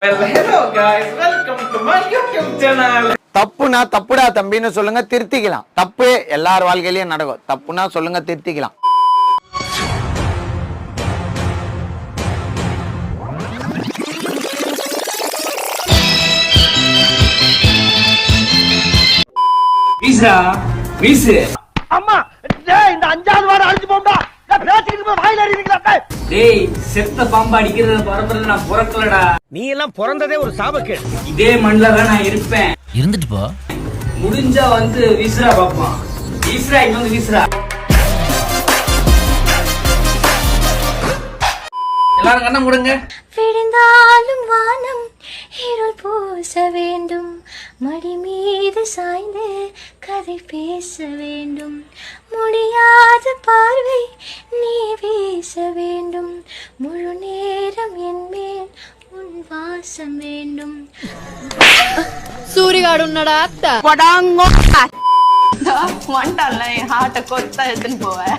Hello guys, welcome to my YouTube channel. தப்புனா தப்புடா தம்பின்னு சொல்லுங்க, திருத்திக்கலாம். தப்பு எல்லார் வாழ்க்கையிலயும் நடக்கும். தப்புனா சொல்லுங்க, திருத்திக்கலாம். வீசா வீசு. அம்மா டேய் இந்த அஞ்சாவது வாரம் அடிச்சு போம்டா. நான் பேசிட்டு போய் வாயில அடிக்கிறீங்களா? டேய் செத்த பாம்பு அடிக்கிறது பரம்பரை நான் பிறக்கலடா. நீ எல்லாம் பிறந்ததே ஒரு சாபக்கேடு. இதே மண்ணில தான் நான் இருப்பேன். இருந்துட்டு போ. முடிஞ்சா வந்து வீசுறா பாப்பான். வீசுறா இங்க வந்து வீசுறா. எல்லாரும் கண்ண மூடுங்க. விழுந்தாலும் வானம் இருள் பூச வேண்டும், மடி மீது சாய்ந்து கதை பேச வேண்டும், முடியாத பார்வை நீ வீச வேண்டும், முழு நேரம் என் மேல் உன் வாசம் வேண்டும். சூரிகாடு உன்னடா அத்தா வந்துட்டான்ல என் ஹார்ட்டை கொத்தா எடுத்துன்னு போவேன்.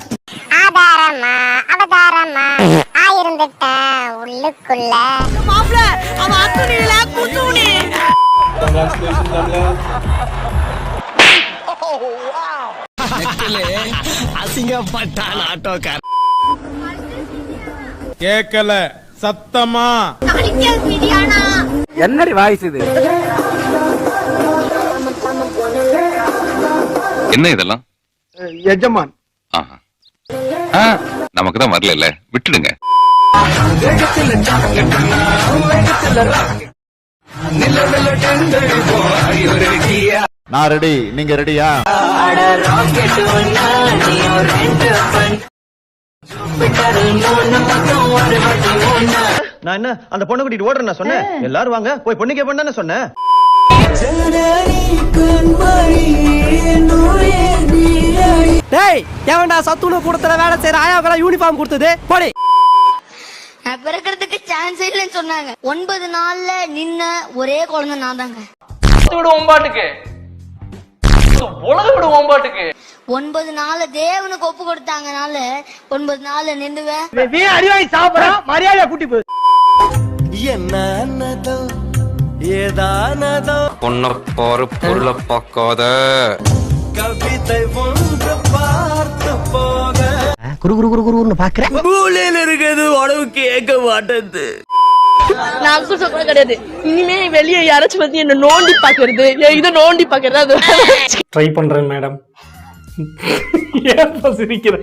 ஆதாரமா அவதாரமா ஆயிருந்துட்ட உள்ளுக்குள்ள மாப்ள அவன் அத்துணில குத்துணி அசிங்கப்பட்டான் ஆட்டோக்கார. கேக்கல சத்தமா என்னடி வாய்ஸ் இது? என்ன இதெல்லாம்? எஜமான் நமக்கு தான் வரல, விட்டுடுங்க. நான் ரெடி, நீங்க ரெடியா? நான் என்ன அந்த பொண்ணு கூட்டிட்டு ஓடுறேன் சொன்னேன். எல்லாரும் வாங்க போய் பொண்ணு கேப்பேன்னு தானே சொன்னேன். டேய் ஏன்டா சத்துணவு கூடத்துல வேலை செய்யற ஆயாவுக்கு யூனிஃபார்ம் கொடுத்தது போடி. நான் பிறக்கிறதுக்கு சான்ஸ் இல்லைன்னு சொன்னாங்க. 9 நாள்ல நின்ன ஒரே குழந்தை நான் தாங்க. விடுவோம் பாட்டுக்கு உலக விடுவோம் பாட்டுக்கு 9 நாள் தேவனுக்கு ஒப்பு கொடுத்தாங்கனால 9 நாள் நின்றுவேன். நீ அடிவாய் சாப்பிடுறா மரியாதையா கூட்டி போ. என்னதோ ஏதானதோ பொண்ண பாரு பொருளை பார்க்காத. கவிதை ஒன்று பார்த்து போக குரு குரு குரு குருன்னு பாக்குறேன். மூலையில இருக்குது உடம்பு கேட்க மாட்டேது. நான் அங்கிள் சொல்ல கிடையாது. இனிமே வெளியே யாராச்சும் வந்து என்ன நோண்டி பாக்குறது இதை நோண்டி பாக்குறது ட்ரை பண்றேன் மேடம். ஏன் சிரிக்கிற?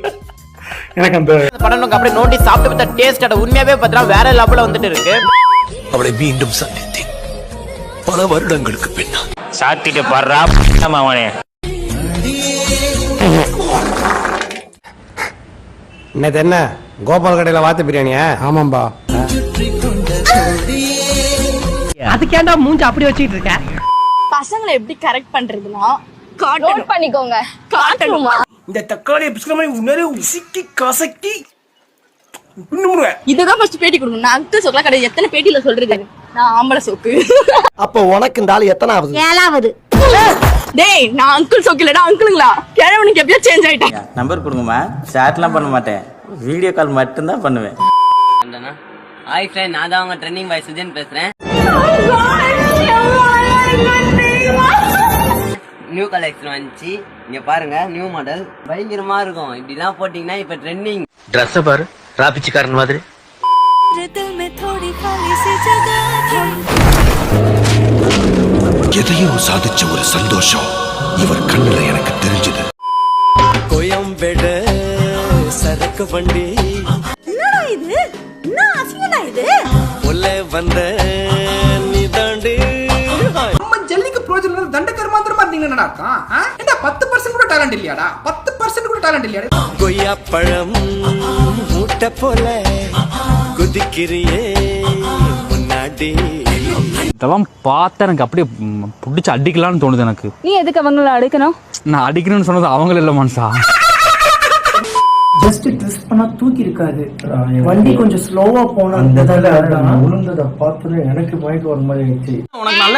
எனக்கு அந்த படம் அப்படியே நோண்டி சாப்பிட்டு டேஸ்ட் அட உண்மையாவே பார்த்தா வேற லெவல்ல வந்துட்டு இருக்கு. அவளை மீண்டும் சந்தித்தேன் பல வருடங்களுக்கு பின்னால். சாத்திட்டு பாடுறா அவனே. இன்னது என்ன கோபால் கடையில வாத்து பிரியாணியா? ஆமாம்பா. அதுக்கேண்டா மூஞ்சி அப்படி வச்சிட்டு இருக்க? பசங்களை எப்படி கரெக்ட் பண்றதுன்னா காட்டணும் பண்ணிக்கோங்க. காட்டணுமா? இந்த தக்காளி பிஸ்கமணி உன்னரே உசிக்கி கசக்கி இதுதான் ஃபர்ஸ்ட் பேட்டி கொடுக்கணும். நான் அங்கிள் சொக்கல கிடையாது. எத்தனை பேட்டியில சொல்றது நான் ஆம்பளை சொக்கு. அப்போ உனக்கு இந்த ஆளு எத்தனாவது? 7வது. டேய் நான் அங்கிள் சொக்கலடா அங்கிளுங்களா கிழவனுக்கு எப்படியோ சேஞ்ச் ஆயிட்டேன். நம்பர் கொடுங்கம்மா. சாட்லாம் பண்ண மாட்டேன், வீடியோ கால் மட்டும்தான் பண்ணுவேன். ஹாய் ஃப்ரெண்ட், நான் தான் உங்க ட்ரெண்டிங் பாய் சுஜன் பேசுறேன். நியூ கலெக்ஷன் வந்துச்சு, இங்க பாருங்க. நியூ மாடல் பயங்கரமா இருக்கும். இப்படிலாம் போட்டீங்கன்னா இப்ப ட்ரெண்டிங். ட்ரெஸ் பாரு, ராபிச்சிக்காரன் மாதிரி. எதையோ சாதிச்ச ஒரு சந்தோஷம் இவர் கண்ணுல எனக்கு தெரிஞ்சது. கோயம்பேடு சரக்கு வண்டி என்னடா இது? என்ன அசிங்கடா இது? உள்ளே வந்த நீ தாண்டி. நம்ம ஜல்லிக்கு ப்ரோஜனம் தண்டக்கர் மாத்திரமா இருந்தீங்கன்னா என்ன 10% கூட டேலண்ட் இல்லையாடா? 10% கூட டேலண்ட் இல்லையாடா? கொய்யா பழம் மூட்டை போல குதிக்கிறியே முன்னாடி. இதெல்லாம் பார்த்து எனக்கு அப்படியே பிடிச்சி அடிக்கலாம்னு தோணுது எனக்கு. நீ எதுக்கு அவங்கள அடிக்கணும்? நான் அடிக்கணும்னு சொன்னது அவங்க இல்ல மனுஷா. ஜஸ்ட் ட்விஸ்ட் பண்ணா தூக்கி இருக்காது. வண்டி கொஞ்சம் ஸ்லோவா போனா விழுந்ததை பார்த்து எனக்கு மயக்கம் வர மாதிரி ஆயிடுச்சு. உனக்கு நல்ல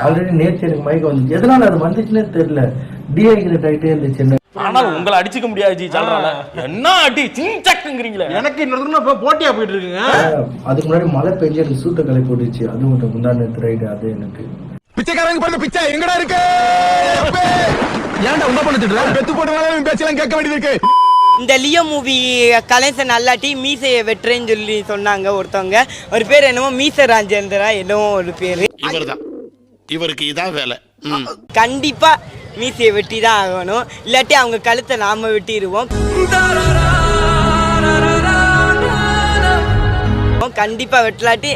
ஆல்ரெடி நேற்று எனக்கு மயக்கம் வந்து எதனால அது வந்துச்சுன்னே தெரியல. டீஹைட்ரேட் ஆகிட்டே இருந்துச்சு. ஆனாலும் உங்களை அடிச்சுக்க முடியாது ஜி சொல்றால. என்ன அடி சிங்சக்குங்கிறீங்களே. எனக்கு இன்னொரு போட்டியா போயிட்டு இருக்குங்க. அதுக்கு முன்னாடி மழை பெஞ்சு எனக்கு சூட்ட கலை போட்டுச்சு. அது ஒரு முந்தானத்து ரைடு. அது எனக்கு பிச்சைக்காரங்க பண்ண பிச்சை எங்கடா இருக்கு? ஏன்டா உங்க பண்ணிட்டு பெத்து போடுறாங்க பேச்செல்லாம் கேட்க வேண்டியது இருக்கு. இந்த லியோ மூவி கலைஞர் நல்லாட்டி மீசையை வெட்டுறேன்னு சொல்லி சொன்னாங்க ஒருத்தவங்க. ஒரு பேர் என்னமோ மீச ராஜேந்திரா என்னமோ ஒரு பேரு. இவர்தான், இவருக்கு இதான் வேலை. கண்டிப்பா மீசையை வெட்டி தான் ஆகணும், இல்லாட்டி அவங்க கழுத்தை நாம வெட்டிடுவோம். கண்டிப்பா வெட்டலாட்டி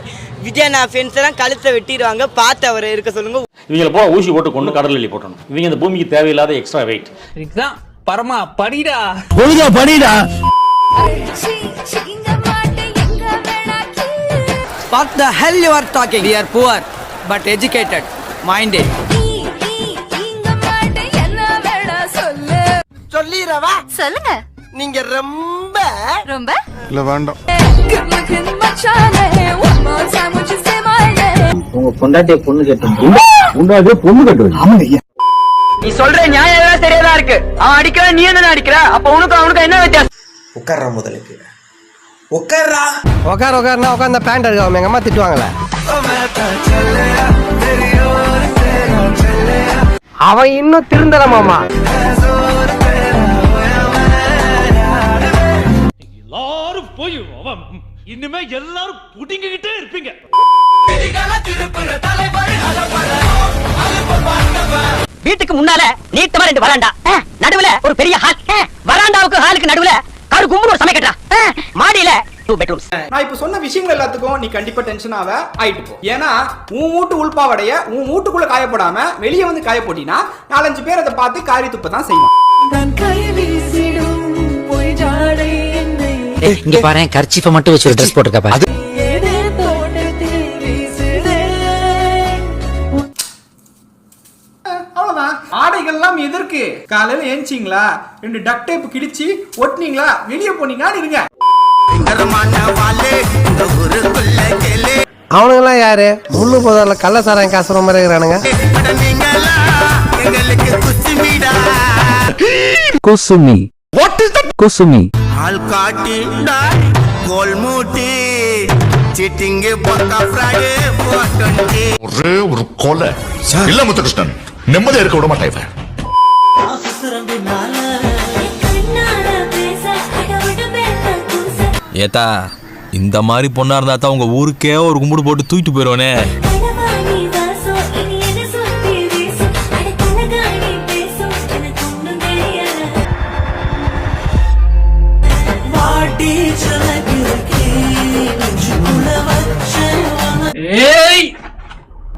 விஜயனா ஃபேன்ஸ் எல்லாம் கழுத்தை வெட்டிடுவாங்க. பார்த்து அவரை இருக்க சொல்லுங்க. இவங்கள போல ஊசி போட்டு கொண்டு கடல் எல்லி போட்டணும். இவங்க இந்த பூமிக்கு தேவையில்லாத எக்ஸ்ட்ரா வெயிட். இதுதான் பரமா படிடா படிடா. What the hell you are talking? We are poor but educated, minded. சொல்லிரவா? சொல்லுங்க. நீங்க ரொம்ப ரொம்ப இல்ல வேண்டாம். உங்க பொண்டாட்டிய பொண்ணு கேட்டு பொண்ணு கட்டுவது. நீ சொல்ற நியாயம் எல்லாம் சரியாதான் இருக்கு. அவன் அடிக்கிற நீ என்ன அடிக்கிற? அப்ப உனக்கு என்ன வித்தியாசம்? உட்கார்ற முதலுக்கு உட்கார்றா. உட்காருனா உட்கார்ந்த பேண்ட் இருக்காம எங்க அம்மா திட்டுவாங்களே. அவன் இன்னும் திருந்தல மாமா. எல்லாரும் போய் இனிமே எல்லாரும் புடிங்கிட்டே இருப்பீங்க. வீட்டுக்கு முன்னால நீட்டமா 2 வராண்டா, நடுவுல ஒரு பெரிய ஹால், வராண்டாவுக்கு ஹாலுக்கு நடுவுல காரு கும்புற ஒரு சமைக்கட்டா, மாடியில 2 பெட்ரூம்ஸ். நான் இப்ப சொன்ன விஷயங்கள் எல்லாத்துக்கும் நீ கண்டிப்பா டென்ஷன் ஆக ஆயிட்டு போ. ஏன்னா உன் வீட்டு உள்பாவடைய உன் வீட்டுக்குள்ள காயப்படாம வெளியே வந்து காய போட்டினா 4-5 பேர் அதை பார்த்து காரி துப்ப தான் செய்வான். இங்க பாரு, கர்ச்சீஃபை மட்டும் வச்சு ஒரு ட்ரெஸ் போட்டுக்க பாரு. அவ்வளவுதான். ஆடைகள்லாம் எதற்கு? காலையில ஏஞ்சிங்களா, 2 டக் டேப் கிடிச்சு ஒட்டினீங்களா, வெளியே போனீங்களா இருங்க. அவனுங்கெல்லாம் யாரு? முள்ளு போதால கள்ள சாராயம் காசுற மாதிரி இருக்கிறானுங்க. குசுமி. What is that? குசுமி. ஆள் காட்டிண்டா கோல்மூட்டி சிட்டிங் பக்கா ஃப்ரைடே போட்டே. ஒரே ஒரு கொலை இல்ல முத்துகிருஷ்ணன், நிம்மதியா இருக்க விட மாட்டேன். ஏத்தா, இந்த மாதிரி பொண்ணா இருந்தா தான் உங்க ஊருக்கே ஒரு கும்பிடு போட்டு தூக்கிட்டு போயிடுவானே.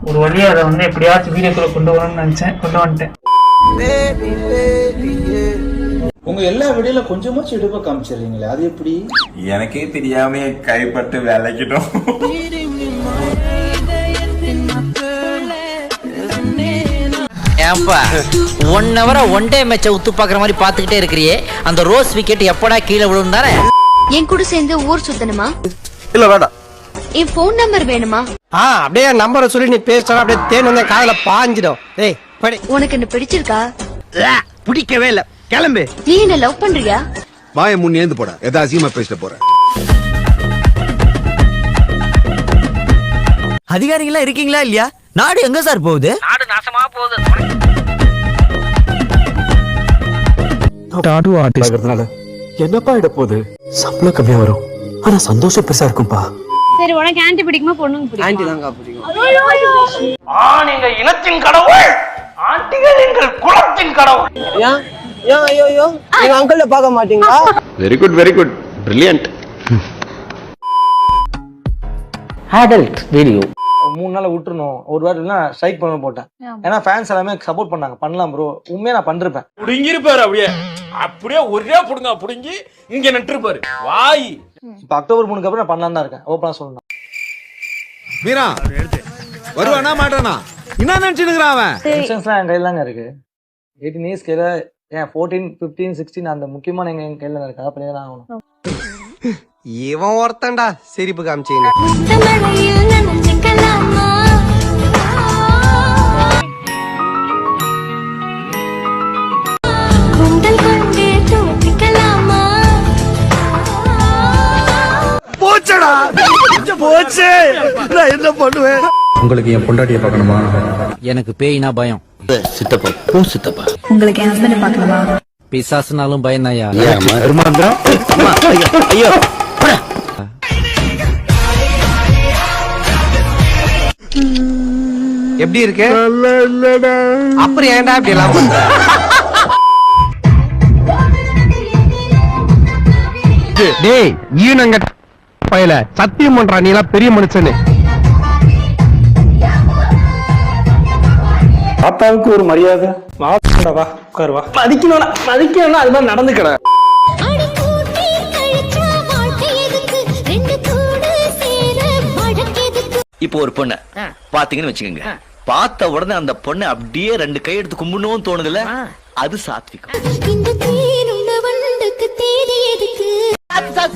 ஒரு வழியா அதை வந்து எப்படியாச்சும் வீடியோக்குள்ள கொண்டு வரணும்னு நினைச்சேன், கொண்டு வந்துட்டேன். உங்க எல்லா வீடியோல கொஞ்சமாச்சும் இடுப்ப காமிச்சிடுறீங்களே, அது எப்படி? எனக்கே தெரியாம கைப்பட்டு விளக்கிட்டோம். ஏன்பா 1 hour 1 day மேட்சை உத்து பாக்குற மாதிரி பாத்துக்கிட்டே இருக்கிறியே, அந்த ரோஸ் விக்கெட் எப்படா கீழே விழும் தானே? என் கூட சேர்ந்து ஊர் சுத்தணுமா? இல்ல வேண்டாம். என் போன் நம்பர் வேணுமா? அப்படியே நம்பரை சொல்லி நீ பேசுற, அப்படியே தேன் வந்து காதுல பாஞ்சிடும். ஏய் படி. உனக்கு என்ன பிடிச்சிருக்கா? பிடிக்கவே இல்ல, கிளம்பு. நீ என்ன லவ் பண்றியா? வாயை முன் ஏந்து போட, ஏதாவது அசிங்கமா பேசிட்டு போற. அதிகாரிகளா இருக்கீங்களா இல்லையா? நாடு எங்க சார் போகுது? நாடு நாசமா போகுது. டாடு ஆர்டிஸ்ட்னால என்னப்பா இட போகுது? சம்பளம் கம்மியா வரும், ஆனா சந்தோஷம் பெருசா இருக்கும்பா. சரி, உனக்கு ஆன்டி பிடிக்குமா பொண்ணுங்க பிடிக்குமா? ஆன்டி தாங்க பிடிக்கும். நீங்க இனத்தின் கடவுள், ஆண்டிகள் எங்கள் குலத்தின் கடவுள். ஐயோ நீங்க அங்கிள் பார்க்க மாட்டீங்களா? Very good, very good, brilliant. Adult video 3 நாள் விட்டுறணும், ஒரு வாரம் ஸ்ட்ரைக் பண்ண போட்டேன். ஏன்னா ஃபேன்ஸ் எல்லாமே சப்போர்ட் பண்ணாங்க. பண்ணலாம் ப்ரோ, உண்மையா நான் பண்ணிருப்பேன். புடுங்கிருப்பாரு, அப்படியே ஒரே புடுங்க புடுங்கி இங்க நின்றுப்பாரு வாய். இப்ப அக்டோபர் 3க்கு அப்புறம் நான் பண்ணலாம் தான் இருக்கேன், ஓப்பனா சொல்லணும். வீரா வருவானா மாட்டானா? என்ன நினைச்சுக்கிறான் அவன்? டென்ஷன்ஸ்லாம் என் கையில தாங்க இருக்கு. 18 இயர்ஸ் கையில, ஏன் 14, 15, 16 அந்த முக்கியமான என் கையில தான் இருக்கு. அதை பண்ணி தான் ஆகணும். இவன் ஒருத்தன்டா சிரிப்பு காமிச்சீங்க. குண்டல் நான் என்ன பண்ணுவேன்? உங்களுக்கு என் பொண்டாட்டியை பார்க்கணுமா? எனக்கு பேய்னா பயம். சித்தப்பா சித்தப்பா உங்களுக்கு என் ஹஸ்பண்ட் பார்க்கணுமா? பிசாசுனாலும் பயம் தான்யா. ஐயோ எப்படி இருக்கு? அப்புறம் ஏன்டா இப்படி எல்லாம் பண்ற? டேய் ஈனங்க பயல சத்தியம் பண்றா, நீ எல்லாம் பெரிய மனுஷனு. தாத்தாவுக்கு ஒரு மரியாதை. வா உட்காரு வா. மதிக்கணும்னா அது மாதிரி நடந்துக்கற. இப்போ ஒரு பொண்ணு பாத்தீங்கன்னு வச்சுக்கோங்க, பார்த்த உடனே அந்த பொண்ணு அப்படியே 2 கை எடுத்து கும்பிடணும்னு தோணுதுல, அது சாத்விகம்.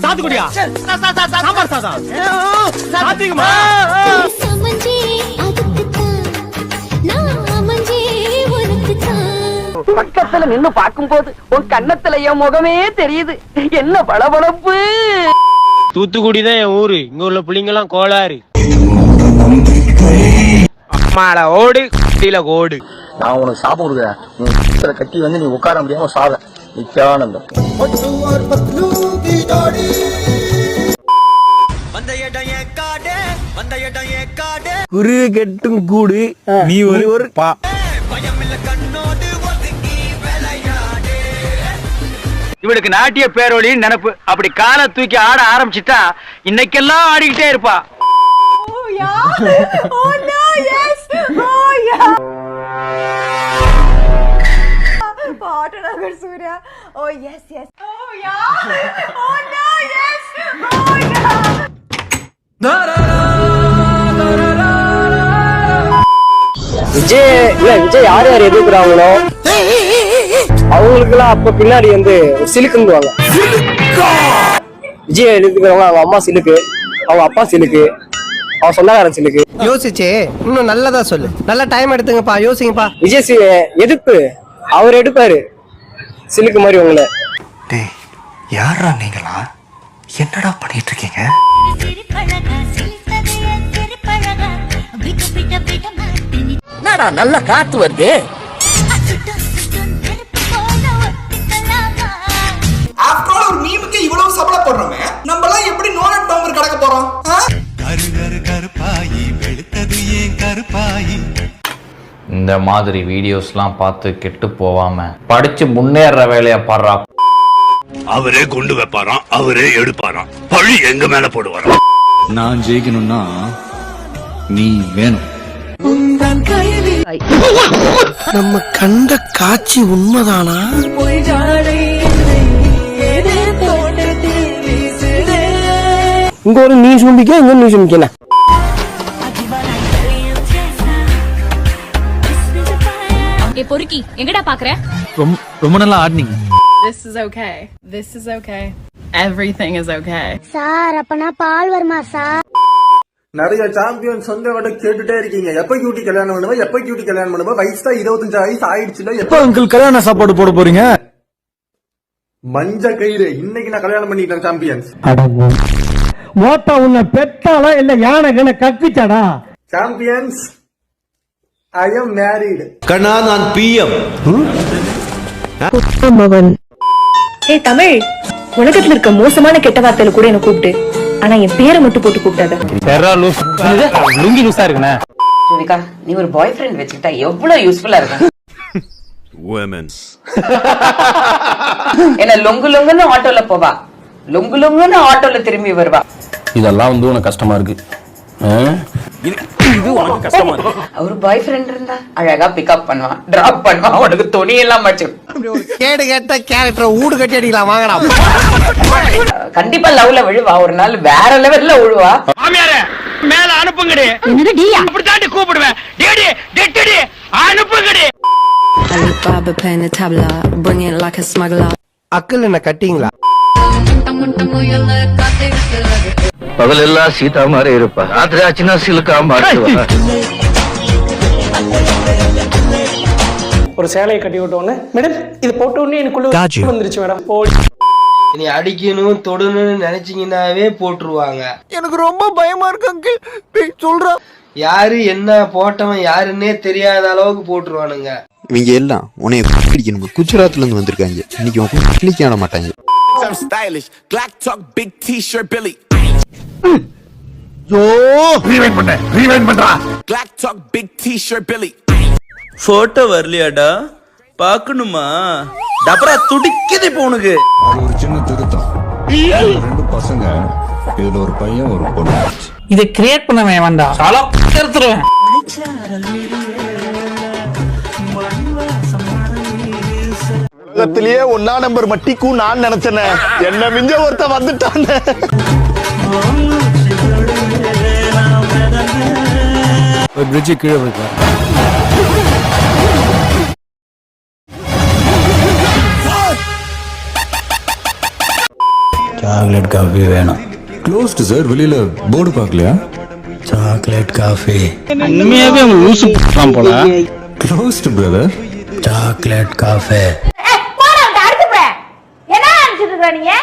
சாத்துக்குடியா? சாம்பார் சாதம். சாத்விகமா? பக்கத்துல நின்னு பாக்கும்போது உன் கண்ணத்துல என் முகமே தெரியுது. என்ன பளபளப்பு. தூத்துக்குடி தான் என் ஊரு. இங்க உள்ள பிள்ளைங்க எல்லாம் கோளாறு. அம்மாட ஓடு கீழே ஓடு. நான் உனக்கு சாப்பிட கொடுக்குறேன், கட்டி வந்து நீ உட்கார முடியாம சாத நித்யானந்தம். குரு கெட்டும் கூடு நீ ஒரு பா. இவளுக்கு நாட்டிய பேரொழி நினைப்பு. அப்படி காலை தூக்கி ஆட ஆரம்பிச்சுட்டா இன்னைக்கெல்லாம் ஆடிக்கிட்டே இருப்பா. விஜய் யார் யார் எதிர்க்கிறாங்களோ அவங்களுக்கு எல்லாம் அப்ப பின்னாடி வந்து சிலுக்குங்குவாங்க. விஜய் எதிர்க்கிறவங்க அவங்க அம்மா சிலுக்கு, அவங்க அப்பா சிலுக்கு, அவன் சொந்தக்காரன் சிலுக்கு. யோசிச்சு இன்னும் நல்லதா சொல்லு. நல்ல டைம் எடுத்துங்கப்பா, யோசிங்கப்பா. விஜய் எதிர்ப்பு அவர் எடுப்பாரு சிலுக்கு மாதிரி உங்களை. டேய் யாரா நீங்களா? என்னடா பண்ணிட்டு இருக்கீங்க? என்னடா நல்ல காத்து வருது. ஆஃப்டர் ஆல் ஒரு மீமுக்கு இவ்வளவு சபல போடுறோமே, நம்ம எல்லாம் எப்படி நோனட் டோமர் கடக்க போறோம்? கருப்பாயி வெளுத்தது ஏன் கருப்பாயி. இந்த மாதிரி வீடியோஸ்லாம் பார்த்து கெட்டு போவாம படிச்சு முன்னேற வேலையை பாடுறா. அவரே கொண்டு வைப்பாராம், அவரே எடுப்பாராம், பழி எங்க மேல போடுவாராம். நான் ஜெயிக்கணும்னா நீ வேணும். நம்ம கண்ட காட்சி உண்மைதானா? இங்க ஒரு நீ சும்பிக்க, இங்க நீ சும்பிக்க. பொறுக்கி எங்கடா பாக்குற? ரொம்ப நல்லா ஆடினீங்க. This is okay. This is okay. Everything is okay. Sir அப்பனா பால் வருமா சார்? நிறைய சாம்பியன்ஸ் வந்து கேட்டுட்டே இருக்கீங்க, எப்ப கியூட்டி கல்யாணம் பண்ணுவா, எப்ப கியூட்டி கல்யாணம் பண்ணுவா, வயசு 25 வயசு ஆயிடுச்சுல, எப்ப அங்கிள் கல்யாண சாப்பாடு போட போறீங்க? மஞ்ச கயிறு இன்னைக்கு நான் கல்யாணம் பண்ணிட்டேன் சாம்பியன்ஸ். மோட்டா உன்னை பெத்தாலா இல்ல யானை கண்ண கக்குச்சாடா? Champions I am married. கண்ணா நான் பிஎம். ஏய் தமிழ், உலகத்துல இருக்க மோசமான கெட்ட வார்த்தையில கூட என்ன கூப்பிட்டு, ஆனா என் பேரை மட்டும் போட்டு கூப்பிட்டாத. லுங்கி லூசா இருக்குண்ணே. ஜோவிகா, நீ ஒரு பாய் ஃப்ரெண்ட் வச்சுக்கிட்டா எவ்வளவு யூஸ்ஃபுல்லா இருக்கும். என்ன லொங்கு லொங்குன்னு ஆட்டோல போவா, லொங்கு லொங்குன்னு ஆட்டோல திரும்பி வருவா. இதெல்லாம் வந்து உனக்கு கஷ்டமா இருக்கு. இது உனக்கு கஷ்டமா இருக்கு. ஒரு பாய் ஃப்ரெண்ட் இருந்தா அழகா பிக்கப் பண்ணுவான், டிராப் பண்ணுவான், உனக்கு துணி எல்லாம் மச்சு. கேடு கேட்ட கேரக்டர் ஊடு கட்டி அடிக்கலாம் வாங்கடா. கண்டிப்பா லவ்ல விழுவா, ஒரு நாள் வேற லெவல்ல விழுவா. மாமியாரே மேல அனுப்புங்கடி. என்னது டியா? இப்படி தாண்டி கூப்பிடுவேன். டேடி டெட்டடி அனுப்புங்கடி. Alibaba playing the tabla, bring it like a smuggler. அக்கல் என்ன கட்டிங்களா? பகலெல்லாம் சீதா மாதிரி இருப்பா, ராத்திரி ஆச்சுன்னா சிலுக்கா மாட்டுவா. ஒரு சேலையை கட்டி விட்ட உடனே மேடம் இது போட்ட உடனே எனக்குள்ள வந்துருச்சு மேடம். நீ அடிக்கணும் தொடணும்னு நினைச்சீங்கன்னாவே போட்டுருவாங்க. எனக்கு ரொம்ப பயமா இருக்கு அங்கிள், சொல்றா. யாரு என்ன போட்டவன் யாருன்னே தெரியாத அளவுக்கு போட்டுருவானுங்க. இவங்க எல்லாம் உன்னை பிடிக்கணும். குஜராத்ல இருந்து வந்திருக்காங்க. இன்னைக்கு கிளிக் ஆட மாட்டாங்க. போட்டோ வரலையாடா, பாக்கணுமா? டபரா துடிக்குது இப்ப உனக்கு. ஒரு சின்ன திருத்தம். 2 பசங்க, இதுல ஒரு பையன் ஒரு பொண்ணு. இதை கிரியேட் பண்ண வேண்டாம், சாலா எடுத்துருவேன். உலகத்திலேயே 1 நம்பர் மட்டிக்கும் நான் நினைச்சேனே, என்ன மிஞ்ச ஒருத்த வந்துட்டானே. பிரிட்ஜ் கீழே போய்க்கலாம். சாக்லேட் காஃபி வேணும். க்ளோஸ்ட் சார், வெளியில போர்டு பார்க்கலையா? Chocolate coffee. உண்மையாவே அவங்க லூசு போலாம் போல. Closed brother. Chocolate coffee. என்ன நினைச்சிட்டு இருக்க நீங்க?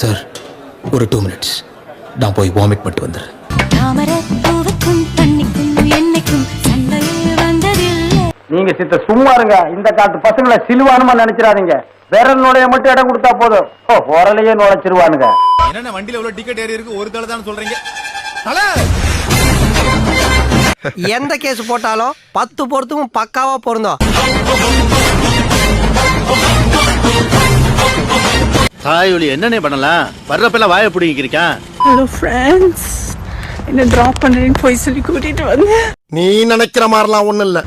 சார், ஒரு 2 minutes, நான் போய் வாமிட் பண்ணிட்டு வந்துடுறேன். நீங்க சித்த சும்மா இருங்க. இந்த காலத்து பசங்களை சிலுவானுமா நினைச்சிடாதீங்க. விரல் மட்டும் இடம் கொடுத்தா போதும், உரலையே நுழைச்சிருவானுங்க. என்னென்ன வண்டியில எவ்வளவு டிக்கெட் ஏறி இருக்கு, ஒரு தலை தான் சொல்றீங்க. எந்த கேஸ் போட்டாலும் 10 பொறுத்தும் பக்காவா பொருந்தோம். தாயொலி என்னனே பண்ணலாம், வர்றப்பெல்லாம் வாயை பிடிக்கிறீங்க. ஹலோ ஃப்ரெண்ட்ஸ், என்ன டிராப் பண்றேன்னு போய் சொல்லி கூட்டிட்டு வந்து. நீ நினைக்கிற மாதிரிலாம் ஒண்ணும் இல்ல.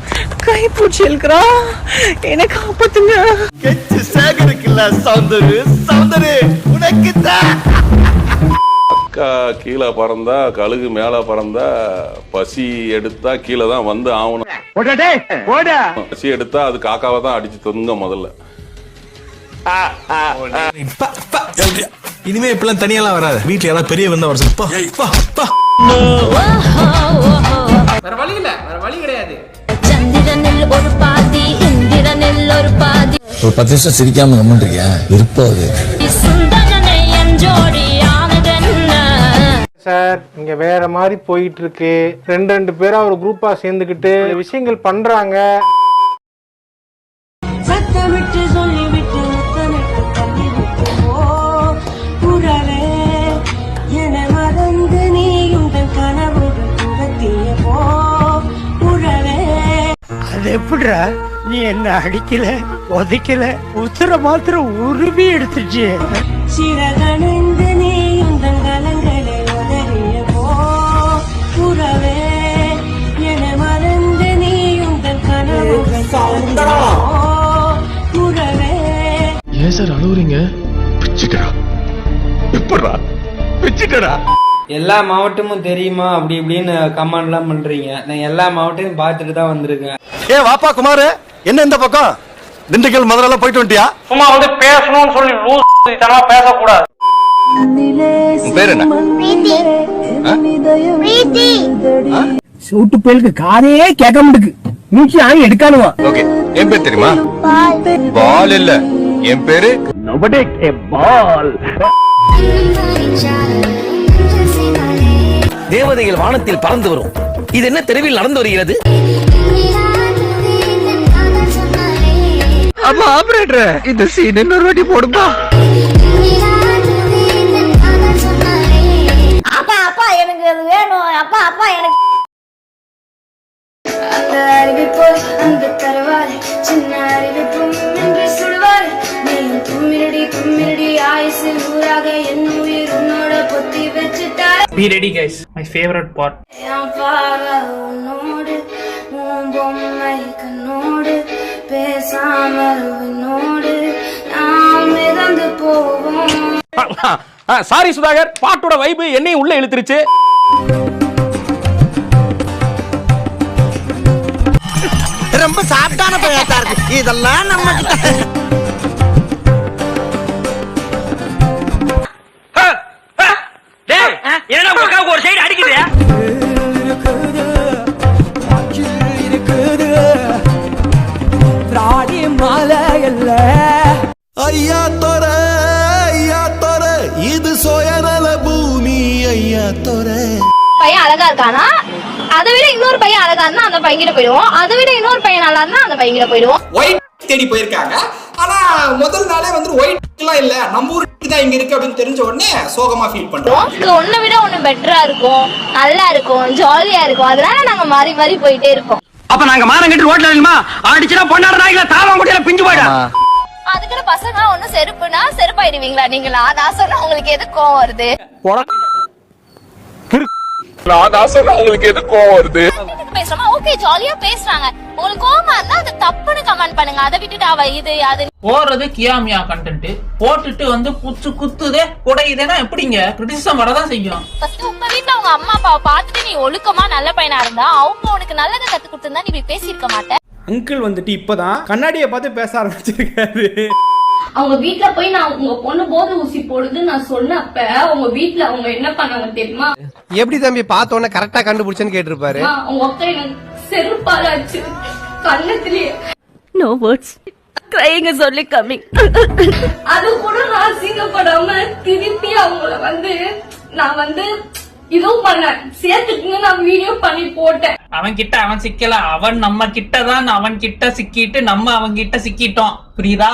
கை பூச்சி இருக்கிறா, என்ன காப்பாத்துங்க. கெச்சு சேகரிக்கல சௌந்தரு உனக்கு அக்கா கீழே பறந்தா கழுகு மேல பறந்தா பசி எடுத்தா கீழே தான் வந்து ஆகணும். பசி எடுத்தா அது காக்காவை தான் அடிச்சு தொங்க முதல்ல. இனிமே இப்பெல்லாம் தனியெல்லாம் வராது. வீட்டுல ஏதாவது பெரிய வந்தா வர வேற வழி இல்ல, வேற வழி கிடையாது. சந்திரனில் ஒரு பாதி, இந்திரனில் ஒரு பாதி. ஒரு 10 நிமிஷம் சிரிக்காம கம்மின்றியா இருப்பாது. சார், இங்க வேற மாதிரி போயிட்டு இருக்கு. 2 பேரா ஒரு குரூப்பா சேர்ந்துக்கிட்டு விஷயங்கள் பண்றாங்க. சத்தமிட்டு சொல்லிவிட்டு முத்தமிட்டு தள்ளிவிட்டு புறவே என மறந்து நீயும் தன் கனவுடன் துரத்திய புறவே. அது எப்படிடா, நீ என்ன அடிக்கல உதைக்கல, உத்தர மாத்திரம் உருவி எடுத்துச்சு. சிறகணிந்து நீயும் தன் கலங்களை உதறிய புறவே என மறந்து நீயும் தன் கனவுடன் புறவே. ஏன் சார் அழுவுறீங்க? பிச்சுட்டா எப்படா பிச்சுட்டடா. எல்லா மாவட்டமும் தெரியுமா அப்படி இப்படின்னு கமெண்ட் எல்லாம் பண்றீங்க. நான் எல்லா மாவட்டத்தையும் பார்த்துட்டு தான் வந்திருக்கேன். ஏ வாப்பா குமார், என்ன இந்த பக்கம் திண்டுக்கல் மதுரை எல்லாம் போயிட்டு வந்துட்டியா? சும்மா வந்து பேசணும்னு சொல்லி லூசா பேசக்கூடாது. பேர் என்ன? சூட்டு பேருக்கு காதே கேட்க முடியுது. நீச்சி ஆணி எடுக்கானுவா. ஓகே, என் பேர் தெரியுமா? பால் இல்ல, என் பேரு நோபடி ஏ பால். தேவதைகள் வானத்தில் பறந்து வரும். இது என்ன தெருவில் நடந்து வருகிறது? அப்பா ஆபரேட்டர், இந்த சீன் இன்னொரு வாட்டி போடுப்பா. அப்பா அப்பா எனக்கு அது வேணும். அப்பா அப்பா எனக்கு அந்த அறிவிப்பு அந்த தருவாரு சின்ன அறிவிப்பும் என்று சுடுவாரு. நீ கும்மிரடி ஆயுசு ஊராக என் உயிர் உன்னோட பொத்தி வச்சுட்டாரு. Be ready guys, my favorite part. என் பார்வை உன்னோடு, உன் பொம்மை கண்ணோடு, பேசாமல் உன்னோடு நாம் மிதந்து போவோம். சாரி சுதாகர், பாட்டோட வைபு என்னையும் உள்ள இழுத்துருச்சு. ரொம்ப சாப்பிட்டான பையத்தா இருக்கு இதெல்லாம். நம்ம என்னடா இருக்கானா, அதை விட இன்னொரு பையன் அழகா இருந்தா அந்த பையன்கிட்ட போயிடுவோம், அதை விட இன்னொரு பையன் நல்லா இருந்தா அந்த பையன்கிட்ட போயிடுவோம். ஒயிட் தேடி போயிருக்காங்க. ஆனா முதல் நாளே வந்து ஒயிட் எல்லாம் இல்ல, நம்ம ஊருக்கு தான் இங்க இருக்கு அப்படின்னு தெரிஞ்ச உடனே சோகமா ஃபீல் பண்றோம். ஒன்னை விட ஒண்ணு பெட்டரா இருக்கும், நல்லா இருக்கும், ஜாலியா இருக்கும். அதனால நாங்க மாறி மாறி போயிட்டே இருக்கோம். அப்ப நாங்க மானம் கட்டி ரோட்ல நின்னுமா அடிச்சுனா பொண்ணாட நாய்கள தாவா முடியல பிஞ்சு போய்டா. அதுக்குள்ள பசங்க ஒண்ணு செருப்புனா செருப்பாயிடுவீங்களா நீங்களா? நான் சொன்னா உங்களுக்கு எது கோவம் வருது? உங்களுக்கு எது கோவம் வருது? பேசுறோமா, ஓகே ஜாலியா பேசுறாங்க. உங்களுக்கு கோவமா இருந்தா அது தப்புன்னு கமெண்ட் பண்ணுங்க. அதை விட்டுட்டு அவ இது அது போறது கியாமியா கண்டென்ட் போட்டுட்டு வந்து புச்சு குத்துதே உடையுதேனா எப்படிங்க கிரிட்டிசிசம் வரதான் செய்யும். ஃபர்ஸ்ட் உங்க வீட்ல உங்க அம்மா அப்பாவை பார்த்துட்டு நீ ஒழுக்கமா நல்ல பையனா இருந்தா அவங்க உனக்கு நல்லதை கத்து கொடுத்திருந்தா நீ இப்படி பேசியிருக்க மாட்டே. அங்கிள் வந்துட்டு இப்பதான் கண்ணாடியை பார்த்து பேச ஆரம்பிச்சிருக்காரு. அவங்க வீட்ல போய் நான் உங்க பொண்ணு போதை ஊசி போடுது நான் சொன்னப்ப உங்க வீட்ல அவங்க என்ன பண்ணாங்க தெரியுமா? எப்படி தம்பி பார்த்தோன்னே கரெக்டா கண்டுபிடிச்சேன்னு கேட்டிருப்பாரு. உங்க அக்கா எனக்கு செருப்பாலாச்சு கண்ணத்திலேயே. No words, crying is only coming. அது கூட நான் அசிங்கப்படாம திருப்பி அவங்கள வந்து நான் வந்து இதுவும் பண்ணேன், சேர்த்துக்குன்னு நான் வீடியோ பண்ணி போட்டேன். அவன் கிட்ட அவன் சிக்கல, அவன் நம்ம கிட்டதான் அவன் கிட்ட சிக்கிட்டு நம்ம அவன் கிட்ட சிக்கிட்டோம். புரியுதா?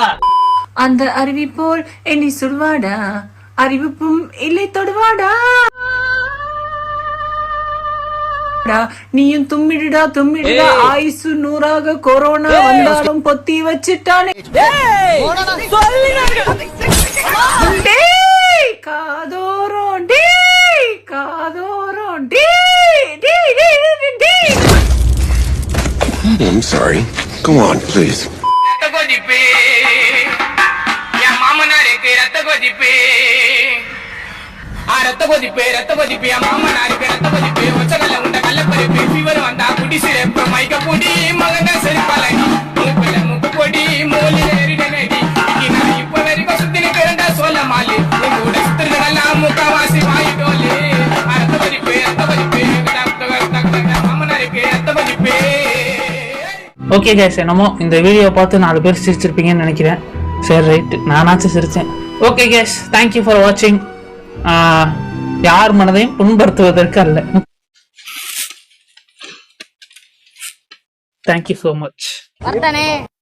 அந்த அருவி போல் என்னை சுடுவாடா, அறிவிப்பும் இல்லை தொடுவாடா. நீயும் தும்மிடுடா தும்மிடுடா, ஆயுசு 100 கொரோனா வந்தாலும் பொத்தி வச்சுட்டானே. காதோரம் காதோரம். I'm sorry. Go on, please. ரத்த கொதிப்பு மாமனாருக்கு ரத்த கொதிப்பு ஒச்சகல்ல உண்ட கள்ளப்பருப்பு ஃபீவர் வந்தா குடி சிறப்பு மைக்க பொடி மகன செருப்பாலடி மூக்குல மூக்கு பொடி மூலில எரிடனடி நான் இப்ப வரைக்கும் சுத்தின பிறந்த சொல்ல மாலி உங்களோட சுத்திரதெல்லாம் முக்கவாசி வாயிட்டோலே. ரத்த கொதிப்பு மாமனாருக்கு ரத்த கொதிப்பு. ஓகே கைஸ், என்னமோ இந்த வீடியோ பார்த்து 4 பேர் சிரிச்சிருப்பீங்கன்னு நினைக்கிறேன். சரி ரைட், நானாச்சும் சிரிச்சேன். ஓகே கைஸ், தேங்க்யூ ஃபார் வாட்சிங். யார் மனதையும் புண்படுத்துவதற்கு அல்ல. Thank you so much.